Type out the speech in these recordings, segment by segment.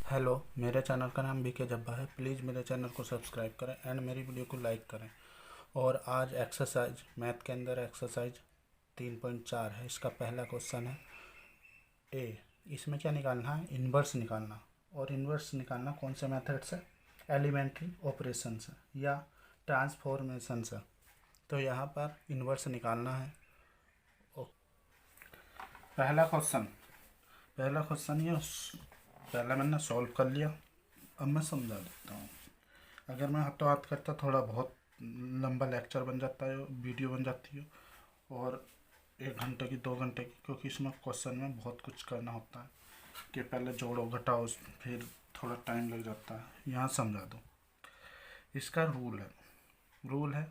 Hello, मेरे channel का नाम बीके जब्बा है। प्लीज़ मेरे चैनल को सब्सक्राइब करें एंड मेरी वीडियो को लाइक करें। और आज एक्सरसाइज मैथ के अंदर एक्सरसाइज 3.4 है। इसका पहला क्वेश्चन है ए। इसमें क्या निकालना है? इन्वर्स निकालना। और इन्वर्स निकालना कौन से मेथड से? एलिमेंट्री ऑपरेशन से या ट्रांसफॉर्मेशन से। तो यहाँ पर इन्वर्स निकालना है। पहला क्वेश्चन ये पहला मैंने सॉल्व कर लिया। अब मैं समझा देता हूँ। अगर मैं हाथों हाथ करता थोड़ा बहुत लंबा लेक्चर बन जाता है, वीडियो बन जाती है, और 1 घंटे की 2 घंटे की, क्योंकि इसमें क्वेश्चन में बहुत कुछ करना होता है कि पहले जोड़ो घटाओ, फिर थोड़ा टाइम लग जाता है। यहाँ समझा दो। इसका रूल है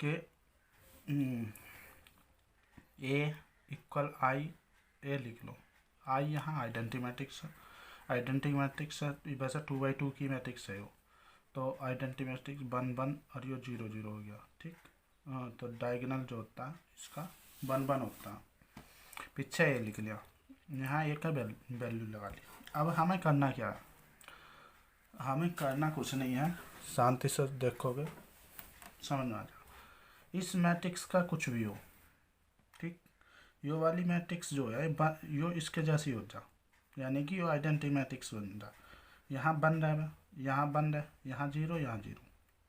कि ए इक्वल आई, ए लिख लो। आई यहाँ आइडेंटिमेटिक्स है, वैसे 2/2 की मैट्रिक्स है वो, तो आइडेंटिमेटिक्स 1 1 और ये 0 0 हो गया। ठीक। तो डायगोनल जो होता है इसका 1 1 होता है। पीछे ये लिख लिया, यहाँ एक का वैल्यू लगा लिया। अब हमें करना क्या है? हमें करना कुछ नहीं है, शांति से देखोगे समझ में आ जाएगा। इस मैट्रिक्स का कुछ भी हो, ठीक, यो वाली मैट्रिक्स जो है यो इसके जैसी हो जा, यानी कि यो आइडेंटिटी मैट्रिक्स बन जा। यहाँ बन रहा है, यहाँ बन रहा है, यहाँ 0 यहाँ 0।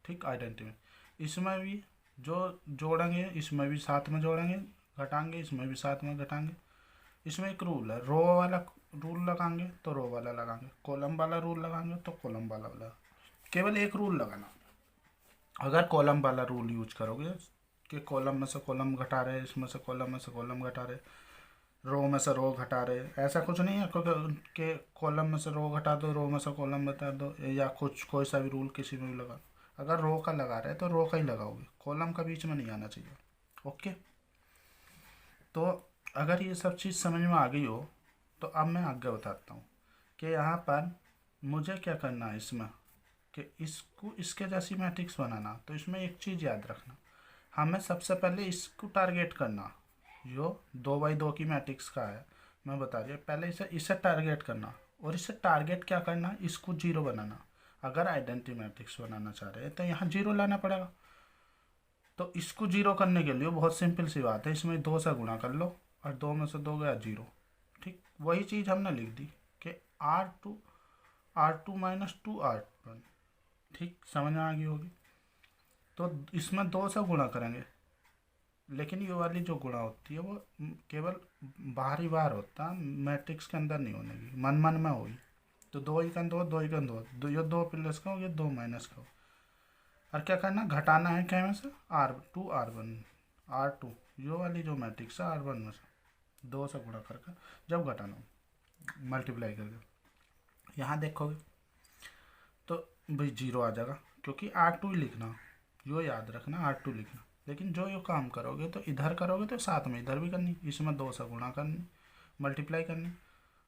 ठीक, आइडेंटिटी में इसमें भी जो जोड़ेंगे इसमें भी साथ में जोड़ेंगे, घटाएंगे इसमें भी साथ में घटाएंगे। इसमें एक रूल है, रो वाला रूल लगाएंगे तो रो वाला लगाएंगे, कॉलम वाला रूल लगाएंगे तो कॉलम वाला केवल एक रूल लगाना। अगर कॉलम वाला रूल यूज करोगे कि कॉलम में से कॉलम घटा रहे, इसमें से कॉलम घटा रहे, रो में से रो घटा रहे, ऐसा कुछ नहीं है क्योंकि कॉलम में से रो घटा दो, रो में से कॉलम बता दो, या कुछ कोई सा भी रूल किसी में भी लगा। अगर रो का लगा रहे तो रो का ही लगाओगे, कॉलम का बीच में नहीं आना चाहिए। ओके। तो अगर ये सब चीज़ समझ में आ गई हो तो अब मैं आगे बताता हूँ कि यहाँ पर मुझे क्या करना है इसमें, कि इसको इसके जैसी मैट्रिक्स बनाना। तो इसमें एक चीज़ याद रखना, हमें सबसे पहले इसको टारगेट करना। जो 2/2 की मैट्रिक्स का है, मैं बता दिया, पहले इसे टारगेट करना। और इसे टारगेट क्या करना? इसको 0 बनाना। अगर आइडेंटिटी मैट्रिक्स बनाना चाह रहे हैं तो यहाँ 0 लाना पड़ेगा। तो इसको 0 करने के लिए बहुत सिंपल सी बात है, इसमें 2 से गुणा कर लो और 2 में से 2 गया 0। ठीक, वही चीज़ हमने लिख दी कि R2 माइनस 2R1। ठीक, समझ में आ गई होगी। तो इसमें 2 से गुणा करेंगे, लेकिन ये वाली जो गुणा होती है वो केवल बाहरी बाहर होता है, मैट्रिक्स के अंदर नहीं होने की, मन मन में होगी। तो 2 ही का 2, 2 ही का 2, ये 2 प्लस का हो, ये 2 माइनस का हो। और क्या करना? घटाना है क्या में से? R2 ये वाली जो मैट्रिक्स है R1 में से 2 से गुणा करके जब घटाना हो, मल्टीप्लाई करके यहाँ देखोगे तो भाई 0 आ जाएगा, क्योंकि R2 ही लिखना, यो याद रखना R2 लिखना। लेकिन जो ये काम करोगे तो इधर करोगे तो साथ में इधर भी करनी, इसमें 2 से गुणा करनी, मल्टीप्लाई करनी,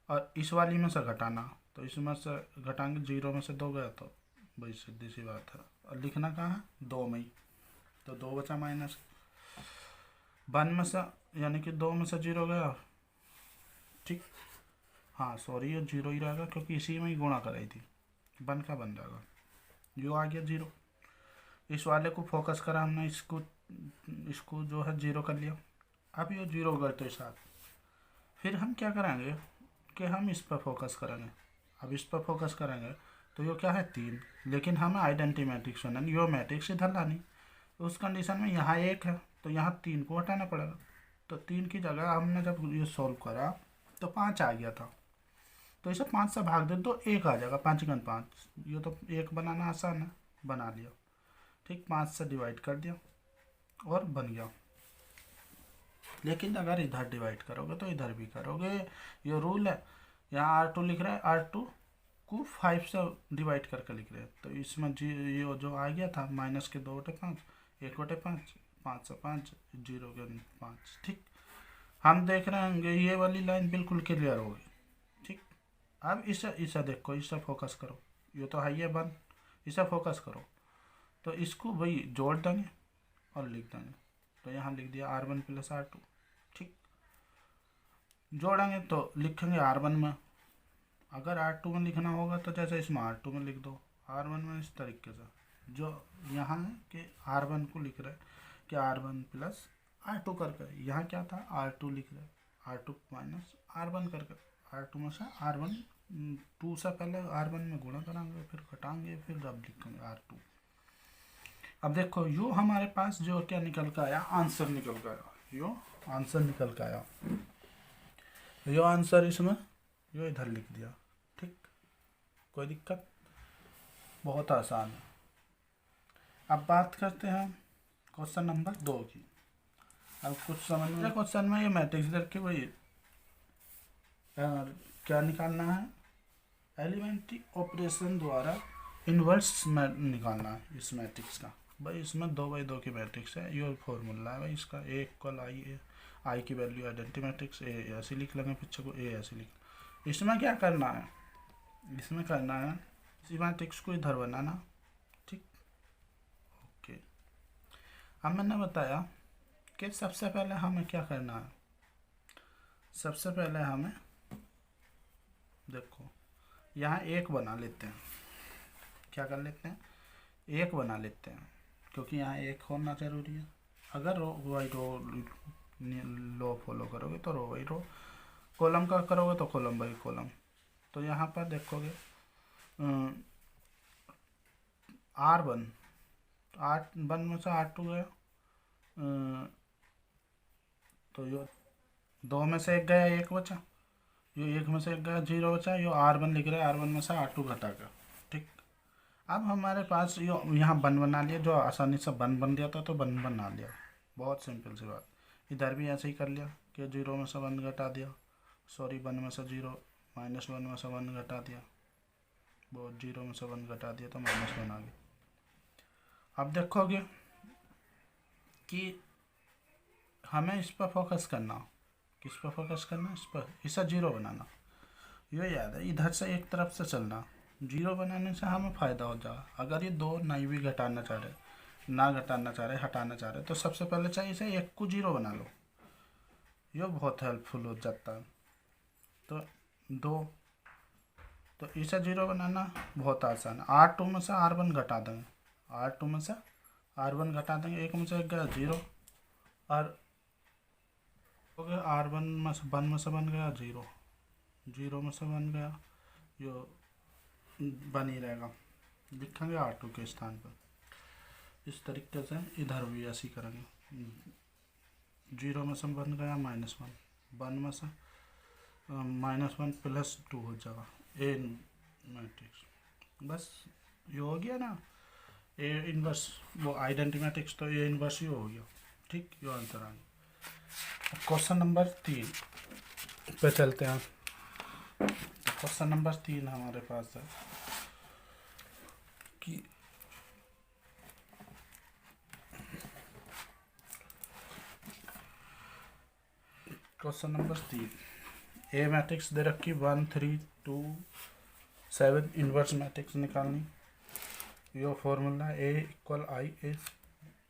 और इस वाली में से घटाना। तो इसमें से घटाएंगे, 0 में से 2 गया तो भाई सीधी सी बात है, और लिखना कहाँ है? 2 में ही। तो 2 बचा माइनस 1 में से, यानी कि 2 में से 0 गया। ठीक, हाँ सॉरी, ये 0 ही रहेगा क्योंकि इसी में ही गुणा कराई थी, 1 का बन जाएगा, जो आ गया 0। इस वाले को फोकस करा हमने, इसको जो है 0 कर लिया। अब ये 0 करते साथ फिर हम क्या करेंगे कि हम इस पर फोकस करेंगे। अब इस पर फोकस करेंगे तो ये क्या है? 3। लेकिन हमें आइडेंटिटी मैट्रिक्स बनानी, यो मैट्रिक्स इधर लानी। तो उस कंडीशन में यहाँ 1 है तो यहाँ 3 को हटाना पड़ेगा। तो 3 की जगह हमने जब ये सॉल्व करा तो 5 आ गया था, तो इसे 5 से भाग दे तो 1 आ जाएगा। 5 गुना 5, ये तो 1 बनाना आसान है, बना लिया। ठीक, 5 से डिवाइड कर दिया और बन गया। लेकिन अगर इधर डिवाइड करोगे तो इधर भी करोगे, ये रूल है। यहाँ R2 लिख रहा है, R2 को 5 से डिवाइड करके लिख रहे हैं, तो इसमें ये जो आ गया था माइनस के 2/5, 1/5, 5 से 5, 0 के 5। ठीक, हम देख रहे हैं ये वाली लाइन बिल्कुल क्लियर होगी। ठीक, अब इसे देखो, इसे फोकस करो, ये तो है ये 1, इसे फोकस करो। तो इसको भाई जोड़ देंगे और लिख देंगे। तो यहाँ लिख दिया R1 प्लस R2। ठीक, जोड़ेंगे तो लिखेंगे R1 में अगर R2 में लिखना होगा तो जैसे इसमें R2 में लिख दो, R1 में इस तरीके से, जो यहाँ है कि R1 को लिख रहे हैं कि R1 प्लस R2 करके, यहाँ क्या था R2 लिख रहे, R2 माइनस R1 करके, R2 में से R1 2 से पहले R1 में गुणा कराएंगे, फिर घटाएंगे, फिर अब लिखेंगे R2। अब देखो यो हमारे पास जो क्या निकल कर आया, आंसर निकल कर आया, यो आंसर निकल कर आया, यो आंसर इसमें यो इधर लिख दिया। ठीक, कोई दिक्कत, बहुत आसान है। अब बात करते हैं क्वेश्चन नंबर 2 की। अब कुछ समझ में, क्वेश्चन में ये मैट्रिक्स दे रखी हुई, क्या निकालना है, एलिमेंट्री ऑपरेशन द्वारा इन्वर्स निकालना है इस मैट्रिक्स का। भाई इसमें 2x2 की मैट्रिक्स है, ये फॉर्मूला है भाई इसका, ए इक्वल आई की वैल्यू आइडेंटिटी मैट्रिक्स, ए ऐसे लिख लेंगे, पीछे को ए ऐसे लिख। इसमें क्या करना है, इसमें करना है इसी मैट्रिक्स को इधर बनाना। ठीक, ओके। अब मैंने बताया कि सबसे पहले हमें क्या करना है, सबसे पहले हमें देखो यहाँ एक बना लेते हैं, क्या कर लेते हैं, एक बना लेते हैं, क्योंकि यहाँ एक होना जरूरी है। अगर रो बाई रो लो फॉलो करोगे तो रो बाई रो, कॉलम का करोगे तो कॉलम बाई कॉलम। तो यहाँ पर देखोगे R1 में से R2 गया, तो यो 2 में से 1 गया, 1 बचा, यो 1 में से 1 गया, 0 बचा, यो R1 लिख रहा है, R1 में से R2 घटा कर। ठीक, अब हमारे पास यो यहाँ बन बना लिया, जो आसानी से बन दिया था तो बन बना लिया, बहुत सिंपल सी बात। इधर भी ऐसे ही कर लिया कि 0 में से 1 घटा दिया, सॉरी 1 में से 0, -1 में से 1 घटा दिया, वो 0 में से 1 घटा दिया तो -1 आ गया। अब देखोगे कि हमें इस पर फोकस करना, किस पर फोकस करना, इस पर, इसे 0 बनाना। ये याद है, इधर से एक तरफ से चलना, 0 बनाने से हमें फ़ायदा हो जाएगा। अगर ये 2 नहीं भी घटाना चाह रहे, ना घटाना चाह रहे, हटाना चाह रहे, तो सबसे पहले चाहिए इसे 1 को 0 बना लो, ये बहुत हेल्पफुल हो जाता है। तो 2, तो इसे 0 बनाना बहुत आसान है। R2 में से R1 घटा देंगे, R2 में से R1 घटा देंगे, 1 में से 1 गया 0, और हो गया R1 में से 1 में से 1 गया 0, 0 में से 1 गया, यो बन ही रहेगा, लिखेंगे R2 के स्थान पर। इस तरीके से इधर भी ऐसे ही करेंगे, 0 में से 1 गया -1, 1 में से -1 +2 हो जाएगा, ए मैट्रिक्स। बस ये हो गया ना, ए इन्वर्स, वो आइडेंटिटी मैट्रिक्स तो ए इन्वर्स ही हो गया। ठीक, ये आंसर आ गया। क्वेश्चन नंबर 3 पे चलते हैं। क्वेश्चन नंबर 3 हमारे पास है कि क्वेश्चन नंबर 3, ए मैट्रिक्स दे रखी 1 3 2 7, इन्वर्स मैट्रिक्स निकालनी। यो फॉर्मूला ए इक्वल आई,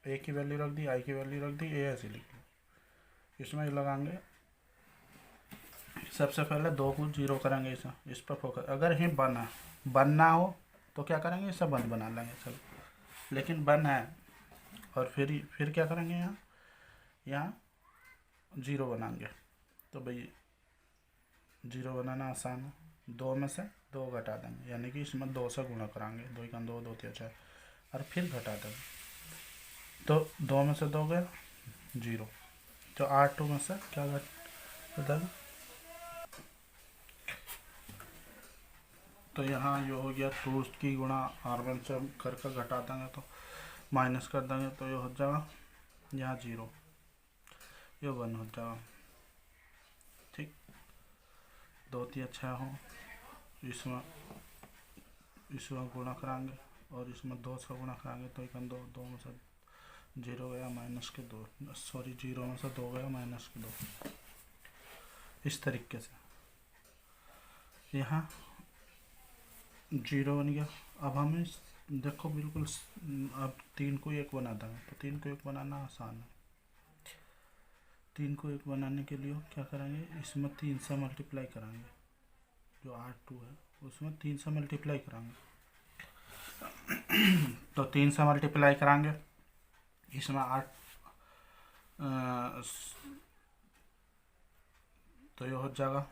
ए की वैल्यू रख दी, आई की वैल्यू रख दी, ए ऐसे लिख लो। इसमें लगाएंगे, सबसे पहले 2 को 0 करेंगे, इस पर फोकस। अगर ही बनना हो तो क्या करेंगे, इसे बन बना लेंगे, चलो, लेकिन बन है, और फिर क्या करेंगे, यहाँ 0 बनाएंगे। तो भाई 0 बनाना आसान है, 2 में से 2 घटा देंगे, यानी कि इसमें 2 से गुणा कराएंगे, 2 का 2, 2 3 4, और फिर घटा देंगे, तो 2 में से 2 गया 0, तो R2 में से क्या घटा, तो यहाँ ये हो गया 2 की गुणा R1 से करके घटा देंगे, तो माइनस कर देंगे, तो ये हो जाएगा यहाँ 0, ये 1 हो जाएगा। ठीक, 2 3 6 हो, इसमें गुणा कराएंगे, और इसमें 2 से गुणा कराएंगे, तो एक 2, 2 में से 0 गया -2, सॉरी 0 में से 2 गया -2, इस तरीके से यहाँ 0 बन गया। अब हमें देखो बिल्कुल, अब 3 को 1 बना देंगे, तो 3 को 1 बनाना आसान है। 3 को 1 बनाने के लिए क्या करेंगे, इसमें 3 से मल्टीप्लाई कराएंगे, जो R2 है उसमें 3 से मल्टीप्लाई कराएंगे। तो 3 से मल्टीप्लाई कराएंगे, इसमें 8 तो ये हो जाएगा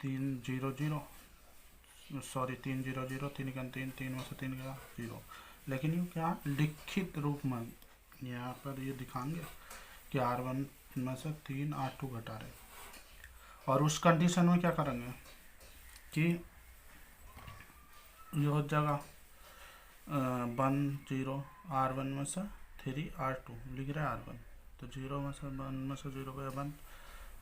300, सॉरी 300, 3 का 3, 3 में से 3 का 0। लेकिन ये क्या लिखित रूप में यहाँ पर ये दिखाएंगे कि R1 में से 3 R2 घटा रहे, और उस कंडीशन में क्या करेंगे कि ये हो जाएगा 1 0 R1 में से 3 R2 लिख रहे हैं R1, तो 0 में से 1 में से 0 गया 1,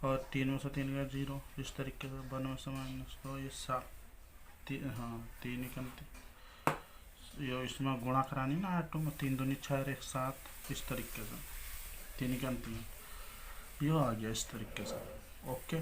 और 3 में से 3 गया 0, इस तरीके से 1 में से माइनस, तो ये 7, हाँ 3 ये इसमें गुणा करानी ना R2 में, 3 दूनी 6 1 7, इस तरीके से 3 ये आ गया इस तरीके से। ओके।